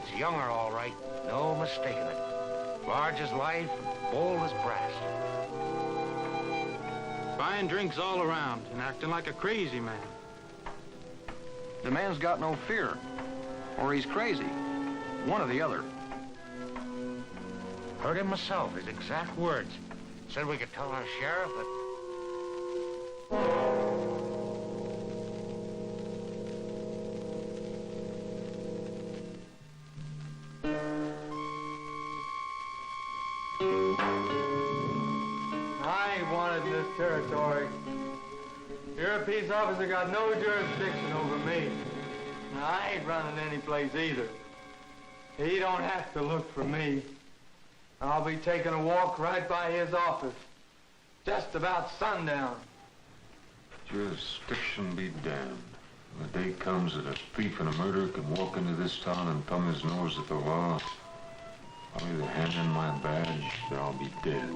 It's Younger, all right. No mistaking it. Large as life, bold as brass. Buying drinks all around and acting like a crazy man. The man's got no fear. Or he's crazy. One or the other. Heard him myself, his exact words. Said we could tell our sheriff that... I ain't wanted in this territory. You're a peace officer, got no jurisdiction over me. And I ain't running any place either. He don't have to look for me. I'll be taking a walk right by his office. Just about sundown. Jurisdiction be damned. When the day comes that a thief and a murderer can walk into this town and thumb his nose at the law, I'll either hand in my badge or I'll be dead.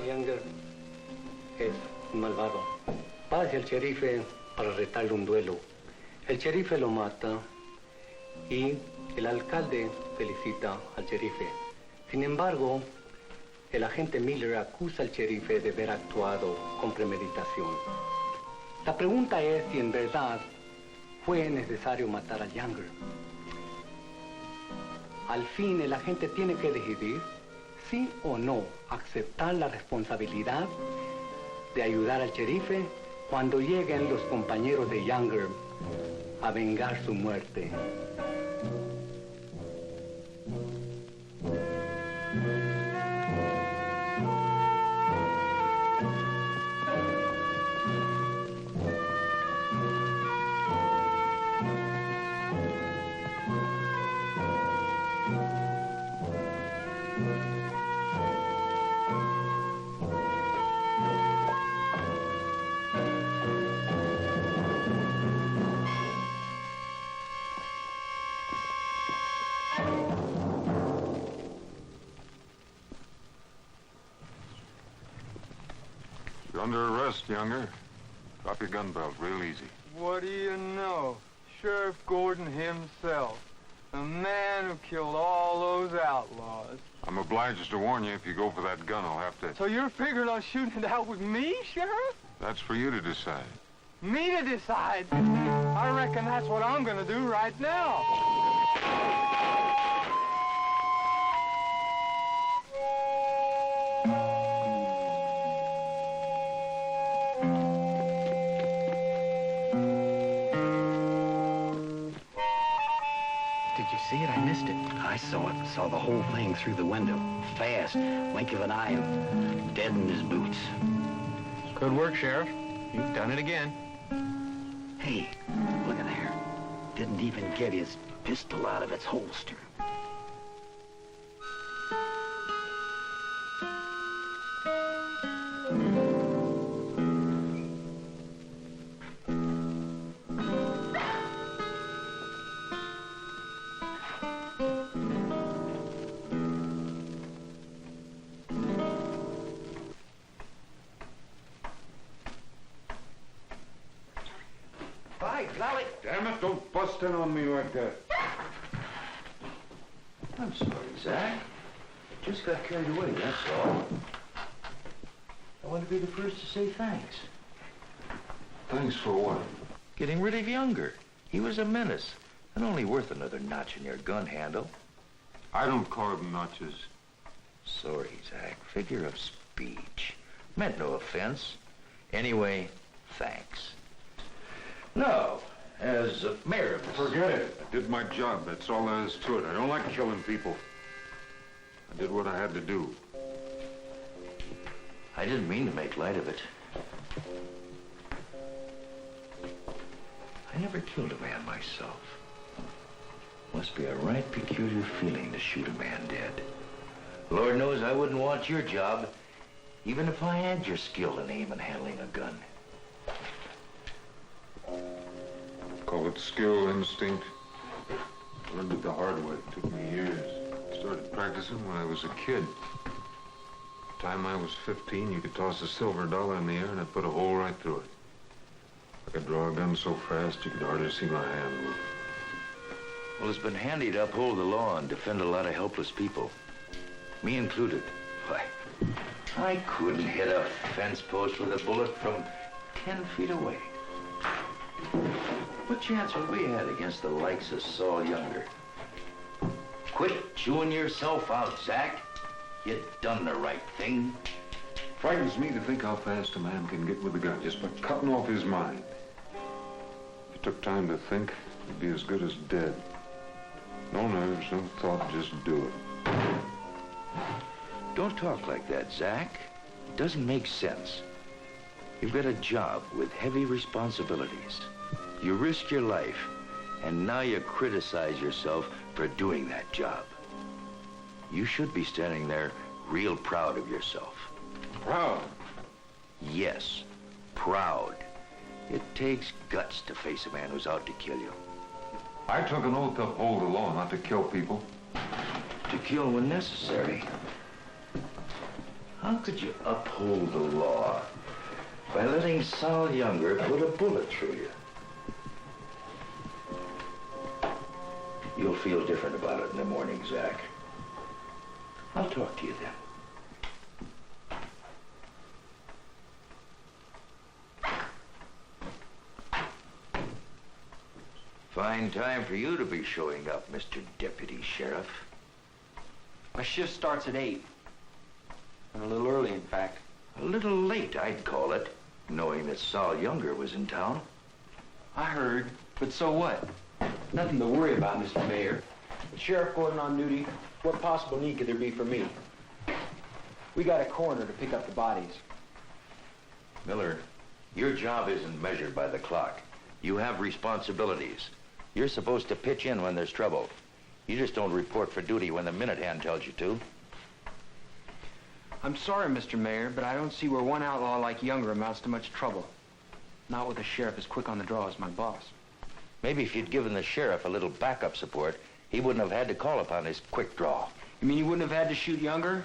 Younger es un malvado. Va hacia el sherife para retarle un duelo. El sherife lo mata y el alcalde felicita al sherife. Sin embargo, el agente Miller acusa al sherife de haber actuado con premeditación. La pregunta es si en verdad fue necesario matar a Younger. Al fin, el agente tiene que decidir sí o no aceptar la responsabilidad de ayudar al sherife cuando lleguen los compañeros de Younger a vengar su muerte. You're under arrest, Younger. Drop your gun belt real easy. What do you know? Sheriff Gordon himself. The man who killed all those outlaws. I'm obliged to warn you, if you go for that gun, I'll have to... So you're figuring on shooting it out with me, Sheriff? That's for you to decide. Me to decide? I reckon that's what I'm gonna do right now. See it? I missed it. I saw it. Saw the whole thing through the window. Fast. Blink of an eye and dead in his boots. Good work, Sheriff. You've done it again. Hey, look at there. Didn't even get his pistol out of its holster. Damn it, don't bust in on me like that. I'm sorry, Zach. Just got carried away, that's all. I want to be the first to say thanks. Thanks for what? Getting rid of Younger. He was a menace, and only worth another notch in your gun handle. I don't carve notches. Sorry, Zach. Figure of speech. Meant no offense. Anyway, thanks. No, as mayor of this. Forget it. I did my job. That's all there is to it. I don't like killing people. I did what I had to do. I didn't mean to make light of it. I never killed a man myself. Must be a right peculiar feeling to shoot a man dead. Lord knows I wouldn't want your job, even if I had your skill in aim and handling a gun. Call it skill, instinct. I learned it the hard way. It took me years. Started practicing when I was a kid. The time I was 15, you could toss a silver dollar in the air and I'd put a hole right through it. I could draw a gun so fast you could hardly see my hand move. Well, it's been handy to uphold the law and defend a lot of helpless people. Me included. Why, I couldn't hit a fence post with a bullet from 10 feet away. What chance would we had against the likes of Saul Younger? Quit chewing yourself out, Zach. You done the right thing. Frightens me to think how fast a man can get with a gun just by cutting off his mind. If he took time to think, he'd be as good as dead. No nerves, no thought, just do it. Don't talk like that, Zach. It doesn't make sense. You've got a job with heavy responsibilities. You risk your life, and now you criticize yourself for doing that job. You should be standing there real proud of yourself. Proud? Yes, proud. It takes guts to face a man who's out to kill you. I took an oath to uphold the law, not to kill people. To kill when necessary. How could you uphold the law by letting Saul Younger put a bullet through you? You'll feel different about it in the morning, Zach. I'll talk to you then. Fine time for you to be showing up, Mr. Deputy Sheriff. My shift starts at 8. And a little early, in fact. A little late, I'd call it, knowing that Saul Younger was in town. I heard, but so what? Nothing to worry about, Mr. Mayor. With Sheriff Gordon on duty, what possible need could there be for me? We got a coroner to pick up the bodies. Miller, your job isn't measured by the clock. You have responsibilities. You're supposed to pitch in when there's trouble. You just don't report for duty when the minute hand tells you to. I'm sorry, Mr. Mayor, but I don't see where one outlaw like Younger amounts to much trouble. Not with a sheriff as quick on the draw as my boss. Maybe if you'd given the sheriff a little backup support, he wouldn't have had to call upon his quick draw. You mean you wouldn't have had to shoot Younger?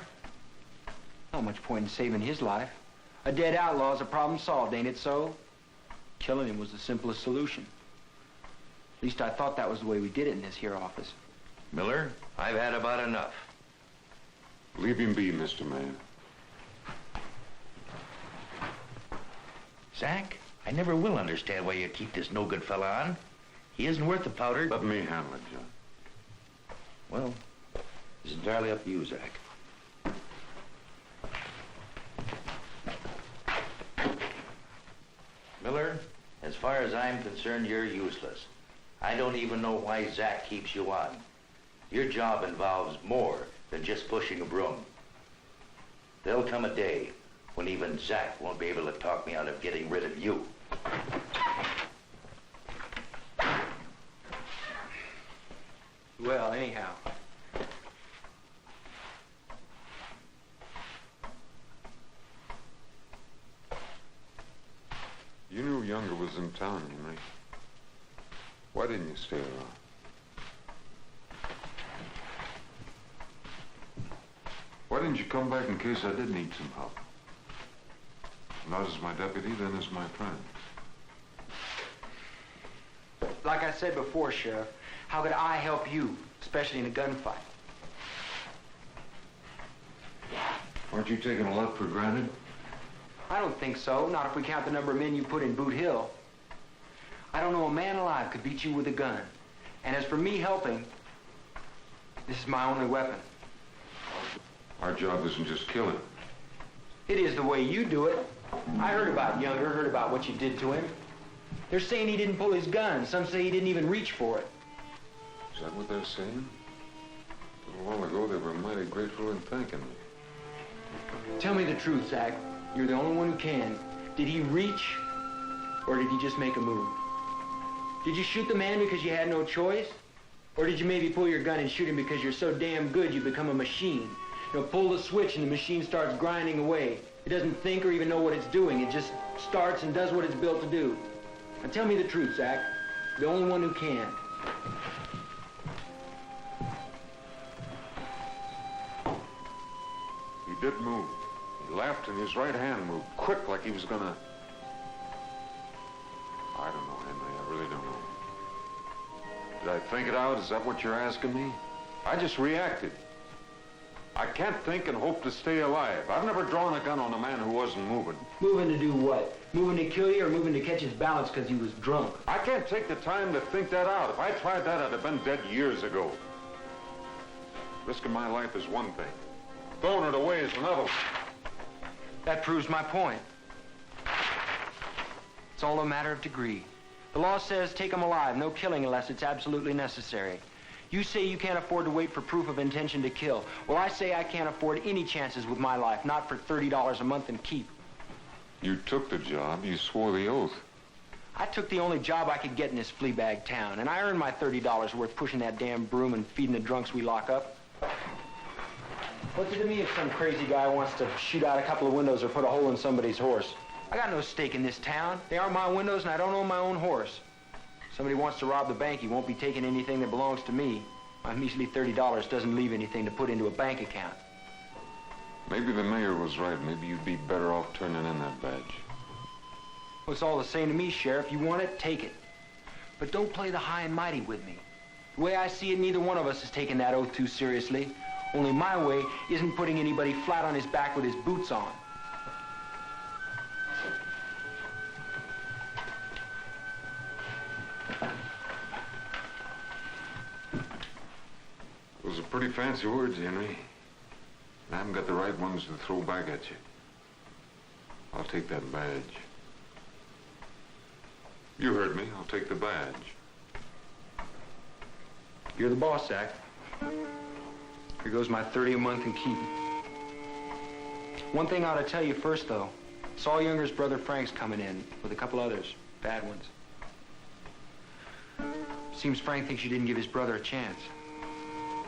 Not much point in saving his life. A dead outlaw's a problem solved, ain't it so? Killing him was the simplest solution. At least I thought that was the way we did it in this here office. Miller, I've had about enough. Leave him be, Mr. Mayor. Zach, I never will understand why you keep this no-good fella on. He isn't worth the powder. Let me handle it, John. Well, it's entirely up to you, Zach. Miller, as far as I'm concerned, you're useless. I don't even know why Zach keeps you on. Your job involves more than just pushing a broom. There'll come a day when even Zach won't be able to talk me out of getting rid of you. Well, anyhow. You knew Younger was in town, Henry. Why didn't you stay around? Why didn't you come back in case I did need some help? Not as my deputy, then as my friend. Like I said before, Sheriff, how could I help you, especially in a gunfight? Aren't you taking a lot for granted? I don't think so, not if we count the number of men you put in Boot Hill. I don't know a man alive could beat you with a gun. And as for me helping, this is my only weapon. Our job isn't just killing. It is the way you do it. I heard about Younger, heard about what you did to him. They're saying he didn't pull his gun. Some say he didn't even reach for it. Is that what they're saying? A little while ago, they were mighty grateful and thanking me. Tell me the truth, Zach. You're the only one who can. Did he reach, or did he just make a move? Did you shoot the man because you had no choice? Or did you maybe pull your gun and shoot him because you're so damn good you become a machine? You know, pull the switch and the machine starts grinding away. It doesn't think or even know what it's doing. It just starts and does what it's built to do. Now tell me the truth, Zach. The only one who can. He did move. He laughed and his right hand moved quick like he was gonna... I don't know, Henry. I really don't know. Did I think it out? Is that what you're asking me? I just reacted. I can't think and hope to stay alive. I've never drawn a gun on a man who wasn't moving. Moving to do what? Moving to kill you or moving to catch his balance because he was drunk? I can't take the time to think that out. If I tried that, I'd have been dead years ago. Risking my life is one thing. Throwing it away is another. That proves my point. It's all a matter of degree. The law says take them alive, no killing unless it's absolutely necessary. You say you can't afford to wait for proof of intention to kill. Well, I say I can't afford any chances with my life, not for $30 a month and keep. You took the job. You swore the oath. I took the only job I could get in this flea bag town, and I earned my $30 worth pushing that damn broom and feeding the drunks we lock up. What's it to me if some crazy guy wants to shoot out a couple of windows or put a hole in somebody's horse? I got no stake in this town. They aren't my windows, and I don't own my own horse. If somebody wants to rob the bank, he won't be taking anything that belongs to me. My measly $30 doesn't leave anything to put into a bank account. Maybe the mayor was right. Maybe you'd be better off turning in that badge. Well, it's all the same to me, Sheriff. You want it, take it. But don't play the high and mighty with me. The way I see it, neither one of us is taking that oath too seriously. Only my way isn't putting anybody flat on his back with his boots on. Those are pretty fancy words, Henry. I haven't got the right ones to throw back at you. I'll take that badge. You heard me. I'll take the badge. You're the boss, Zach. Here goes my 30 a month and keep. One thing I ought to tell you first, though. Saul Younger's brother Frank's coming in with a couple others, bad ones. Seems Frank thinks you didn't give his brother a chance.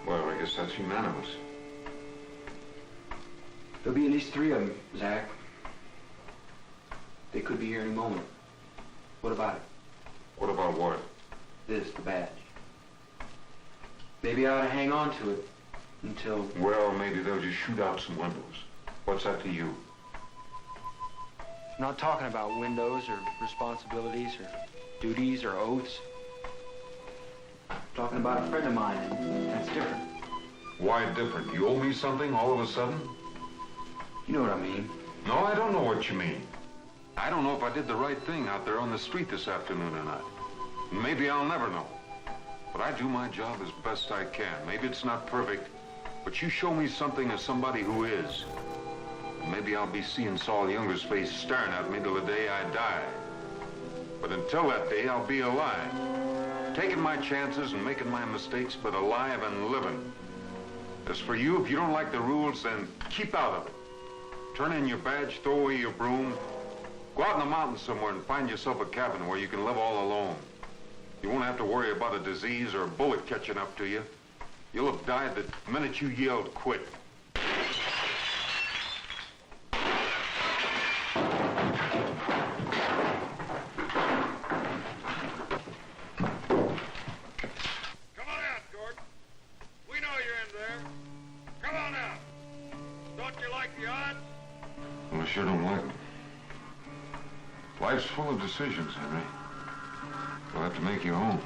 Well, I guess that's unanimous. There'll be at least 3 of them, Zach. They could be here any moment. What about it? What about what? This, the badge. Maybe I ought to hang on to it until... Well, maybe they'll just shoot out some windows. What's that to you? I'm not talking about windows or responsibilities or duties or oaths. I'm talking about a friend of mine, and that's different. Why different? You owe me something all of a sudden? You know what I mean. No, I don't know what you mean. I don't know if I did the right thing out there on the street this afternoon or not. Maybe I'll never know. But I do my job as best I can. Maybe it's not perfect, but you show me something as somebody who is. And maybe I'll be seeing Saul Younger's face staring at me till the day I die. But until that day, I'll be alive. Taking my chances and making my mistakes, but alive and living. As for you, if you don't like the rules, then keep out of it. Turn in your badge, throw away your broom. Go out in the mountains somewhere and find yourself a cabin where you can live all alone. You won't have to worry about a disease or a bullet catching up to you. You'll have died the minute you yelled quit. Well, I sure don't like them. Life's full of decisions, Henry. You'll have to make your own.